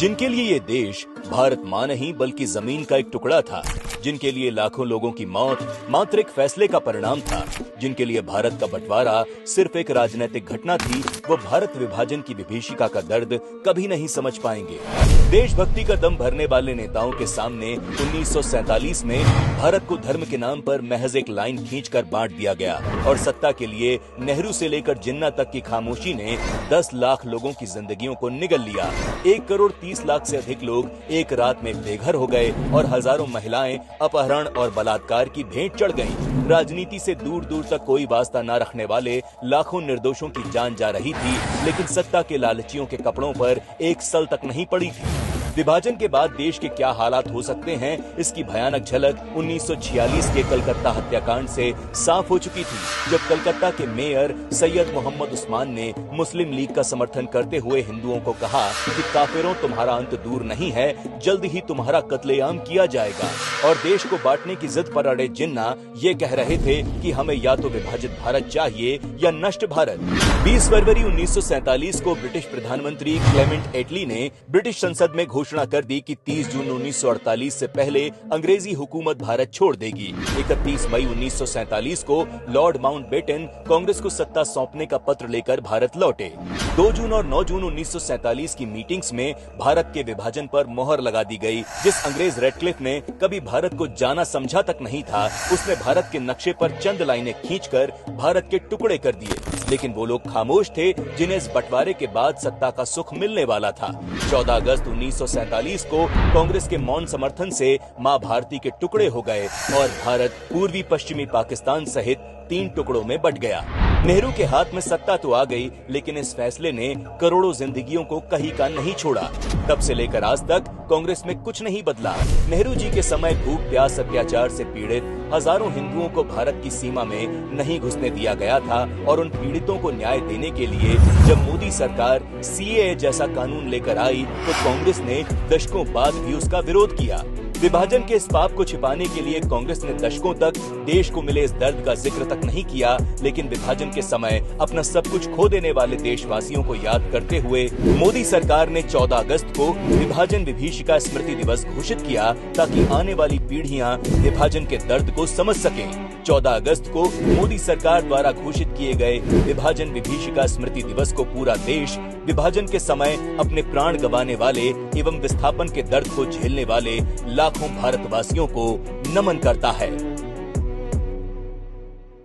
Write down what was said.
जिनके लिए ये देश भारत मां नहीं बल्कि जमीन का एक टुकड़ा था, जिनके लिए लाखों लोगों की मौत मात्र एक फैसले का परिणाम था, जिनके लिए भारत का बंटवारा सिर्फ एक राजनीतिक घटना थी, वो भारत विभाजन की विभीषिका का दर्द कभी नहीं समझ पाएंगे। देशभक्ति का दम भरने वाले नेताओं के सामने 1947 में भारत को धर्म के नाम पर महज एक लाइन खींचकर बांट दिया गया और सत्ता के लिए नेहरू से लेकर जिन्ना तक की खामोशी ने 10 लाख लोगों की जिंदगियों को निगल लिया। 1 करोड़ 30 लाख से अधिक लोग एक रात में बेघर हो गए और हजारों महिलाएं अपहरण और बलात्कार की भेंट चढ़ गईं। राजनीति से दूर दूर तक कोई वास्ता न रखने वाले लाखों निर्दोषों की जान जा रही थी, लेकिन सत्ता के लालचियों के कपड़ों पर एक सल तक नहीं पड़ी थी। विभाजन के बाद देश के क्या हालात हो सकते हैं, इसकी भयानक झलक 1946 के कलकत्ता हत्याकांड से साफ हो चुकी थी, जब कलकत्ता के मेयर सैयद मोहम्मद उस्मान ने मुस्लिम लीग का समर्थन करते हुए हिंदुओं को कहा कि काफिरों तुम्हारा अंत दूर नहीं है, जल्द ही तुम्हारा कत्लेआम किया जाएगा। और देश को बांटने की जिद पर अड़े जिन्ना ये कह रहे थे कि हमें या तो विभाजित भारत चाहिए या नष्ट भारत। 20 फरवरी 1947 को ब्रिटिश प्रधानमंत्री क्लेमेंट एटली ने ब्रिटिश संसद में घोषणा कर दी कि 30 जून 1948 से पहले अंग्रेजी हुकूमत भारत छोड़ देगी। 31 मई 1947 को लॉर्ड माउंटबेटन कांग्रेस को सत्ता सौंपने का पत्र लेकर भारत लौटे। 2 जून और 9 जून 1947 की मीटिंग्स में भारत के विभाजन पर मोहर लगा दी गई। जिस अंग्रेज रेडक्लिफ ने कभी भारत को जाना समझा तक नहीं था, उसने भारत के नक्शे पर चंद लाइनें खींचकर भारत के टुकड़े कर दिए। लेकिन वो लोग खामोश थे जिन्हें इस बंटवारे के बाद सत्ता का सुख मिलने वाला था। 14 अगस्त 1947 को कांग्रेस के मौन समर्थन से मां भारती के टुकड़े हो गए और भारत पूर्वी पश्चिमी पाकिस्तान सहित 3 टुकड़ों में बंट गया। नेहरू के हाथ में सत्ता तो आ गई, लेकिन इस फैसले ने करोड़ों जिंदगियों को कहीं का नहीं छोड़ा। तब से लेकर आज तक कांग्रेस में कुछ नहीं बदला। नेहरू जी के समय भूख प्यास अत्याचार से पीड़ित हजारों हिंदुओं को भारत की सीमा में नहीं घुसने दिया गया था और उन पीड़ितों को न्याय देने के लिए जब मोदी सरकार सीएए जैसा कानून लेकर आई तो कांग्रेस ने दशकों बाद भी उसका विरोध किया। विभाजन के इस पाप को छिपाने के लिए कांग्रेस ने दशकों तक देश को मिले इस दर्द का जिक्र तक नहीं किया, लेकिन विभाजन के समय अपना सब कुछ खो देने वाले देशवासियों को याद करते हुए मोदी सरकार ने 14 अगस्त को विभाजन विभीषिका स्मृति दिवस घोषित किया ताकि आने वाली पीढ़ियां विभाजन के दर्द को समझ सकें। 14 अगस्त को मोदी सरकार द्वारा घोषित किए गए विभाजन विभीषिका स्मृति दिवस को पूरा देश विभाजन के समय अपने प्राण गंवाने वाले एवं विस्थापन के दर्द को झेलने वाले लाखों भारतवासियों को नमन करता है।